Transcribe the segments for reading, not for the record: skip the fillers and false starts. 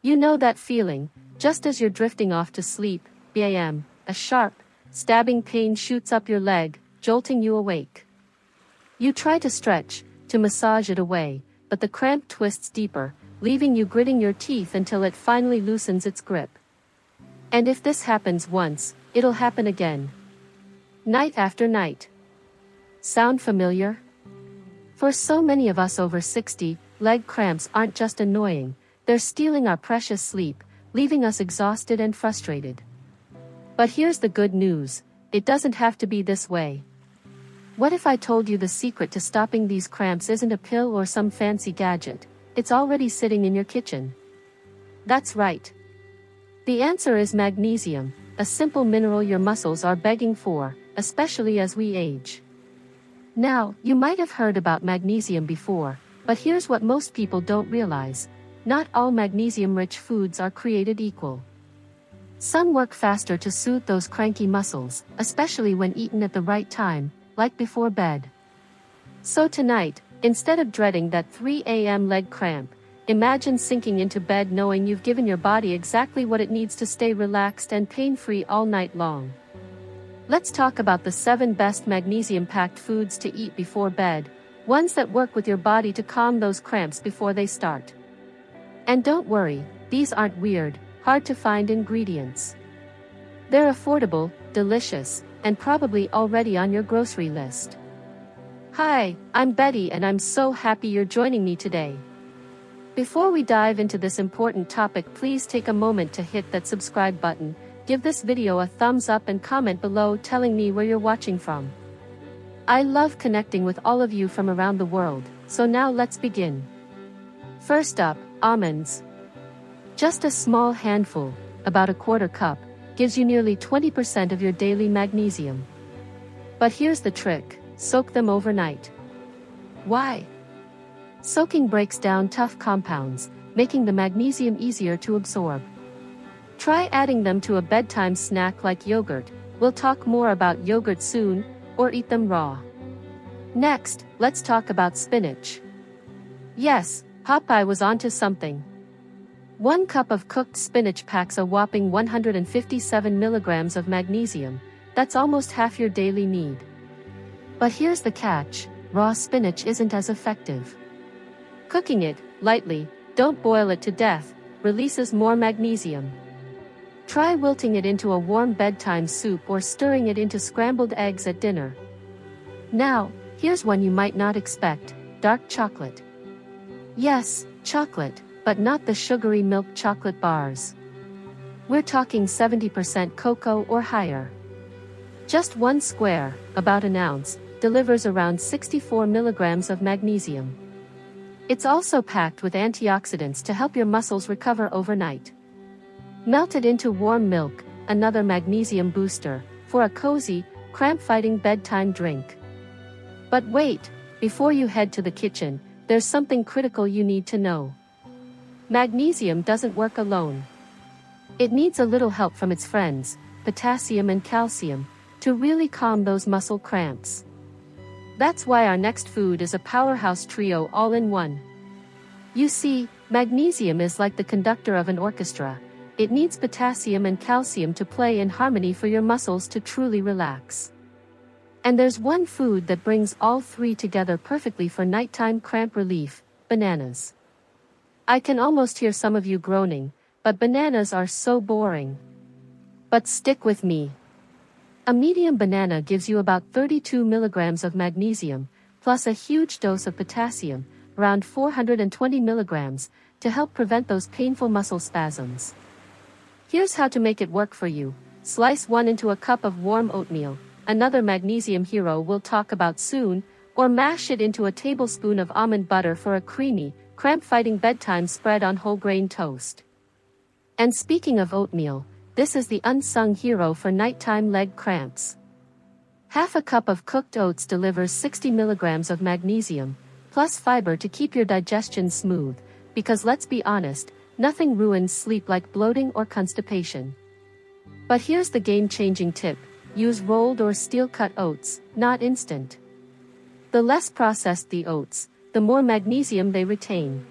You know that feeling, just as you're drifting off to sleep, bam, a sharp, stabbing pain shoots up your leg, jolting you awake. You try to stretch, to massage it away, but the cramp twists deeper, leaving you gritting your teeth until it finally loosens its grip. And if this happens once, it'll happen again. Night after night. Sound familiar? For so many of us over 60, leg cramps aren't just annoying, they're stealing our precious sleep, leaving us exhausted and frustrated. But here's the good news, it doesn't have to be this way. What if I told you the secret to stopping these cramps isn't a pill or some fancy gadget, it's already sitting in your kitchen? That's right. The answer is magnesium, a simple mineral your muscles are begging for, especially as we age. Now, you might have heard about magnesium before, but here's what most people don't realize. Not all magnesium-rich foods are created equal. Some work faster to soothe those cranky muscles, especially when eaten at the right time, like before bed. So tonight, instead of dreading that 3 a.m. leg cramp, imagine sinking into bed knowing you've given your body exactly what it needs to stay relaxed and pain-free all night long. Let's talk about the 7 best magnesium-packed foods to eat before bed, ones that work with your body to calm those cramps before they start. And don't worry, these aren't weird, hard-to-find ingredients. They're affordable, delicious, and probably already on your grocery list. Hi, I'm Betty and I'm so happy you're joining me today. Before we dive into this important topic, please take a moment to hit that subscribe button, give this video a thumbs up and comment below telling me where you're watching from. I love connecting with all of you from around the world, so now let's begin. First up, almonds. Just a small handful, about a quarter cup, gives you nearly 20% of your daily magnesium. But here's the trick, soak them overnight. Why? Soaking breaks down tough compounds, making the magnesium easier to absorb. Try adding them to a bedtime snack like yogurt, we'll talk more about yogurt soon, or eat them raw. Next, let's talk about spinach. Yes, Popeye was onto something. 1 cup of cooked spinach packs a whopping 157 milligrams of magnesium, that's almost half your daily need. But here's the catch, raw spinach isn't as effective. Cooking it, lightly, don't boil it to death, releases more magnesium. Try wilting it into a warm bedtime soup or stirring it into scrambled eggs at dinner. Now, here's one you might not expect, dark chocolate. Yes, chocolate, but not the sugary milk chocolate bars. We're talking 70% cocoa or higher. Just 1 square, about an ounce, delivers around 64 milligrams of magnesium. It's also packed with antioxidants to help your muscles recover overnight. Melt it into warm milk, another magnesium booster, for a cozy, cramp-fighting bedtime drink. But wait, before you head to the kitchen, there's something critical you need to know. Magnesium doesn't work alone. It needs a little help from its friends, potassium and calcium, to really calm those muscle cramps. That's why our next food is a powerhouse trio all in one. You see, magnesium is like the conductor of an orchestra. It needs potassium and calcium to play in harmony for your muscles to truly relax. And there's one food that brings all 3 together perfectly for nighttime cramp relief, bananas. I can almost hear some of you groaning, but bananas are so boring. But stick with me. A medium banana gives you about 32 milligrams of magnesium, plus a huge dose of potassium, around 420 milligrams, to help prevent those painful muscle spasms. Here's how to make it work for you. Slice one into a cup of warm oatmeal, another magnesium hero we'll talk about soon, or mash it into a tablespoon of almond butter for a creamy, cramp-fighting bedtime spread on whole grain toast. And speaking of oatmeal, this is the unsung hero for nighttime leg cramps. Half a cup of cooked oats delivers 60 milligrams of magnesium, plus fiber to keep your digestion smooth, because let's be honest, nothing ruins sleep like bloating or constipation. But here's the game-changing tip, use rolled or steel-cut oats, not instant. The less processed the oats, the more magnesium they retain.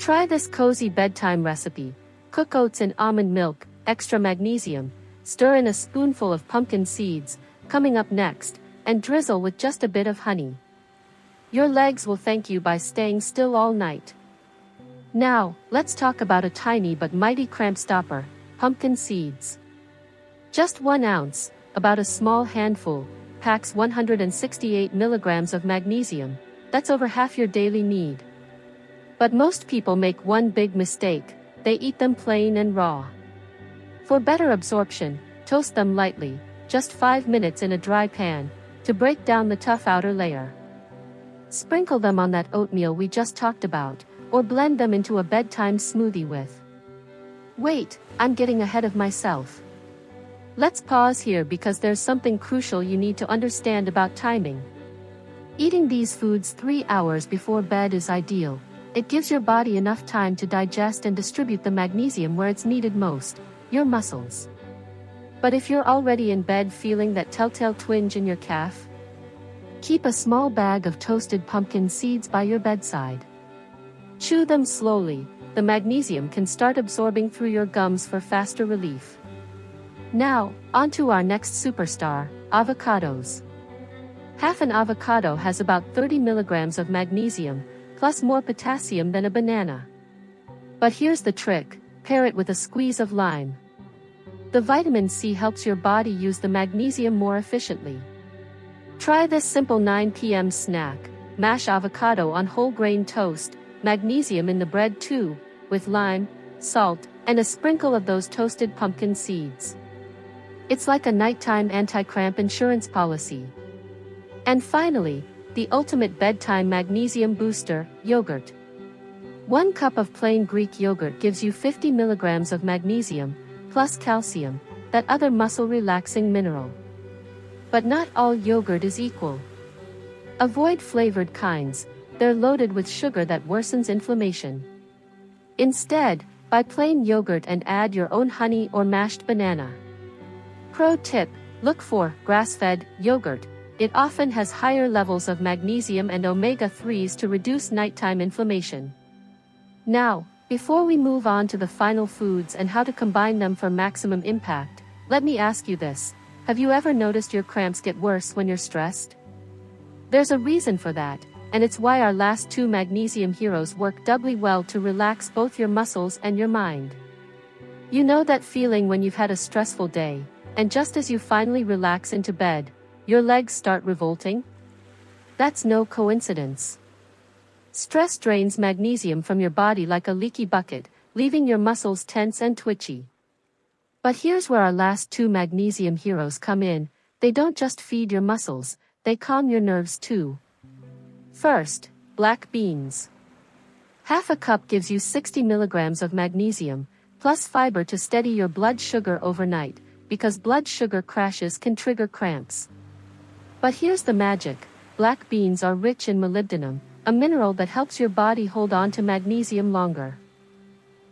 Try this cozy bedtime recipe. Cook oats in almond milk, extra magnesium, stir in a spoonful of pumpkin seeds, coming up next, and drizzle with just a bit of honey. Your legs will thank you by staying still all night. Now, let's talk about a tiny but mighty cramp stopper, pumpkin seeds. Just 1 ounce, about a small handful, packs 168 milligrams of magnesium. That's over half your daily need. But most people make one big mistake: they eat them plain and raw. For better absorption, toast them lightly, just 5 minutes in a dry pan, to break down the tough outer layer. Sprinkle them on that oatmeal we just talked about, or blend them into a bedtime smoothie with. Wait, I'm getting ahead of myself. Let's pause here because there's something crucial you need to understand about timing. Eating these foods 3 hours before bed is ideal. It gives your body enough time to digest and distribute the magnesium where it's needed most, your muscles. But if you're already in bed feeling that telltale twinge in your calf, keep a small bag of toasted pumpkin seeds by your bedside. Chew them slowly. The magnesium can start absorbing through your gums for faster relief. Now, on to our next superstar, avocados. Half an avocado has about 30 milligrams of magnesium, plus more potassium than a banana. But here's the trick: pair it with a squeeze of lime. The vitamin C helps your body use the magnesium more efficiently. Try this simple 9 p.m. snack: mash avocado on whole grain toast, magnesium in the bread too, with lime, salt, and a sprinkle of those toasted pumpkin seeds. It's like a nighttime anti-cramp insurance policy. And finally, the ultimate bedtime magnesium booster, yogurt. 1 cup of plain Greek yogurt gives you 50 milligrams of magnesium, plus calcium, that other muscle-relaxing mineral. But not all yogurt is equal. Avoid flavored kinds. They're loaded with sugar that worsens inflammation. Instead, buy plain yogurt and add your own honey or mashed banana. Pro tip: look for grass-fed yogurt. It often has higher levels of magnesium and omega-3s to reduce nighttime inflammation. Now, before we move on to the final foods and how to combine them for maximum impact, let me ask you this: have you ever noticed your cramps get worse when you're stressed? There's a reason for that, and it's why our last 2 magnesium heroes work doubly well to relax both your muscles and your mind. You know that feeling when you've had a stressful day, and just as you finally relax into bed, your legs start revolting? That's no coincidence. Stress drains magnesium from your body like a leaky bucket, leaving your muscles tense and twitchy. But here's where our last 2 magnesium heroes come in. They don't just feed your muscles, they calm your nerves too. First, black beans. Half a cup gives you 60 milligrams of magnesium, plus fiber to steady your blood sugar overnight, because blood sugar crashes can trigger cramps. But here's the magic: black beans are rich in molybdenum, a mineral that helps your body hold on to magnesium longer.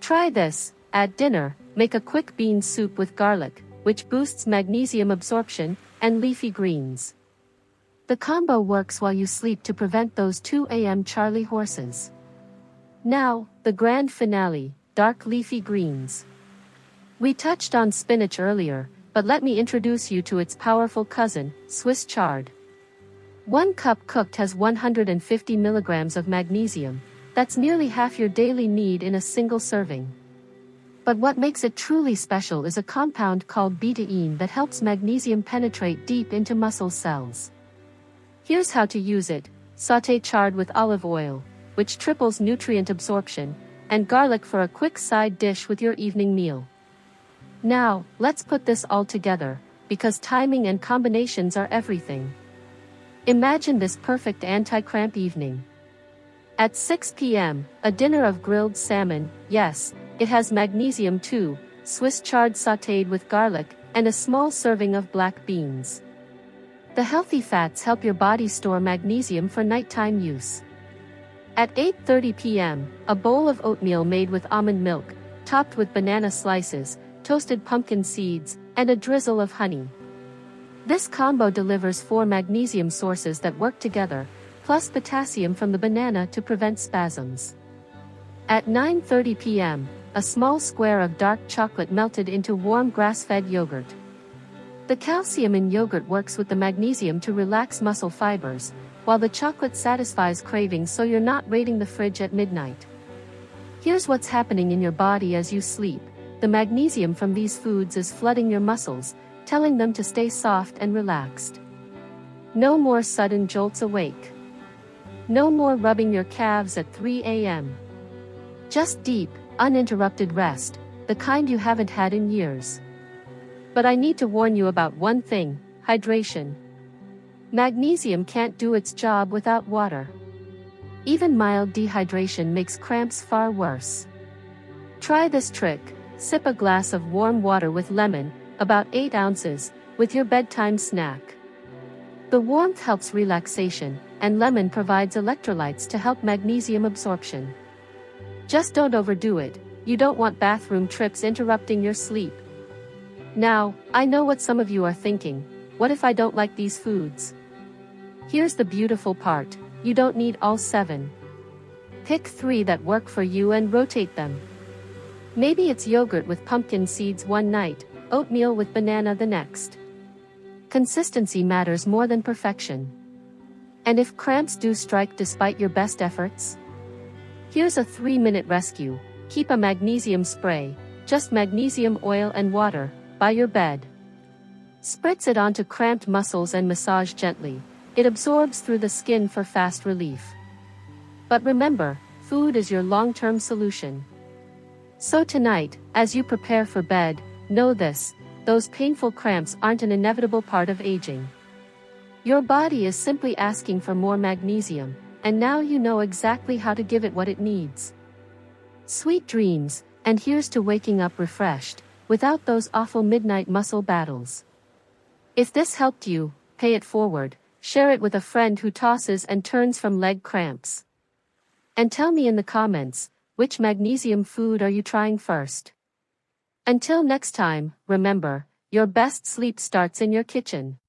Try this at dinner: make a quick bean soup with garlic, which boosts magnesium absorption, and leafy greens. The combo works while you sleep to prevent those 2 a.m. charley horses. Now, the grand finale: dark leafy greens. We touched on spinach earlier, but let me introduce you to its powerful cousin, Swiss chard. 1 cup cooked has 150 milligrams of magnesium. That's nearly half your daily need in a single serving. But what makes it truly special is a compound called betaine that helps magnesium penetrate deep into muscle cells. Here's how to use it: sauté chard with olive oil, which triples nutrient absorption, and garlic for a quick side dish with your evening meal. Now, let's put this all together, because timing and combinations are everything. Imagine this perfect anti-cramp evening. At 6 p.m., a dinner of grilled salmon. Yes, it has magnesium too, Swiss chard sautéed with garlic, and a small serving of black beans. The healthy fats help your body store magnesium for nighttime use. At 8:30 p.m., a bowl of oatmeal made with almond milk, topped with banana slices, toasted pumpkin seeds, and a drizzle of honey. This combo delivers 4 magnesium sources that work together, plus potassium from the banana to prevent spasms. At 9:30 p.m., a small square of dark chocolate melted into warm grass-fed yogurt. The calcium in yogurt works with the magnesium to relax muscle fibers, while the chocolate satisfies cravings so you're not raiding the fridge at midnight. Here's what's happening in your body as you sleep. The magnesium from these foods is flooding your muscles, telling them to stay soft and relaxed. No more sudden jolts awake. No more rubbing your calves at 3 a.m. Just deep, uninterrupted rest, the kind you haven't had in years. But I need to warn you about one thing: hydration. Magnesium can't do its job without water. Even mild dehydration makes cramps far worse. Try this trick: sip a glass of warm water with lemon, about 8 ounces, with your bedtime snack. The warmth helps relaxation, and lemon provides electrolytes to help magnesium absorption. Just don't overdo it. You don't want bathroom trips interrupting your sleep. Now, I know what some of you are thinking: what if I don't like these foods? Here's the beautiful part: you don't need all 7. Pick 3 that work for you and rotate them. Maybe it's yogurt with pumpkin seeds one night, oatmeal with banana the next. Consistency matters more than perfection. And if cramps do strike despite your best efforts? Here's a 3-minute rescue: keep a magnesium spray, just magnesium oil and water, by your bed. Spritz it onto cramped muscles and massage gently. It absorbs through the skin for fast relief. But remember, food is your long-term solution. So tonight, as you prepare for bed, know this: those painful cramps aren't an inevitable part of aging. Your body is simply asking for more magnesium, and now you know exactly how to give it what it needs. Sweet dreams, and here's to waking up refreshed, without those awful midnight muscle battles. If this helped you, pay it forward, share it with a friend who tosses and turns from leg cramps. And tell me in the comments, which magnesium food are you trying first? Until next time, remember, your best sleep starts in your kitchen.